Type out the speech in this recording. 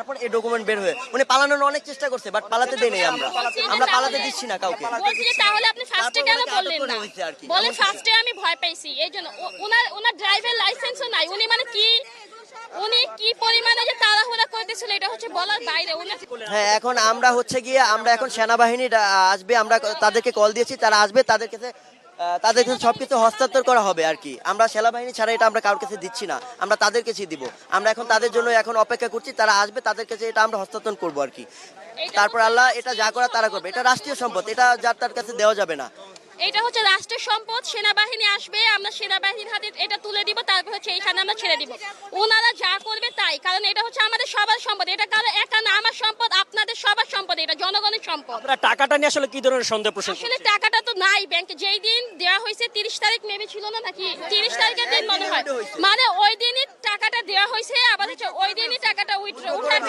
তারপর এই ডকুমেন্ট বের হয়ে উনি পালানোর অনেক চেষ্টা করছে, বাট পালাতে দেই নাই আমরা পালাতে দিচ্ছি না কাউকে। বলছি যে তাহলে আপনি ফার্স্টে কেন বললেন না? বলেন ফার্স্টে আমি ভয় পাইছি এইজন্য। ওনার ড্রাইভার লাইসেন্সও নাই। উনি মানে কি, উনি কি পরিমাণে যে তাড়াহুড়া করতেছিল এটা হচ্ছে বলার বাইরে। হ্যাঁ, এখন আমরা হচ্ছে গিয়ে আমরা এখন সেনাবাহিনী আসবে, আমরা তাদেরকে কল দিয়েছি, তারা আসবে, তাদের কাছে সবকিছু হস্তান্তর করা হবে আর কি। আমরা সেনাবাহিনী ছাড়া এটা আমরা কারোর কাছে দিচ্ছি না, আমরা তাদের কাছেই দিব। আমরা এখন তাদের জন্য এখন অপেক্ষা করছি, তারা আসবে, তাদের কাছে এটা আমরা হস্তান্তর করবো আর কি। তারপর আল্লাহ এটা যা করা তারা করবে। এটা রাষ্ট্রীয় সম্পদ, এটা যার তার কাছে দেওয়া যাবে না। এটা হচ্ছে রাষ্ট্রের সম্পদ, সেনাবাহিনী আসবে, আমরা সেনাবাহিনীর হাতে এটা তুলে দিব, তারপর হচ্ছে এইখানে আমরা ছেড়ে দিব। ওনারা যা করবে তাই, কারণ এটা হচ্ছে আমাদের সবার সম্পদ। এটা কারো একা না, আমার সম্পদ, আপনাদের সবার সম্পদ, এটা জনগণের সম্পদ। আপনারা টাকাটা নিয়ে আসলে কি ধরনের সন্দেহ পোষণ আসলে টাকাটা তো নাই ব্যাংকে। যেই দিন দেওয়া হয়েছে 30 তারিখ মেবি ছিল না নাকি, 30 তারিখের দিন মনে হয়, মানে ওই দিনই টাকাটা দেওয়া হয়েছে, আবার হচ্ছে ওই দিনই টাকাটা উঠার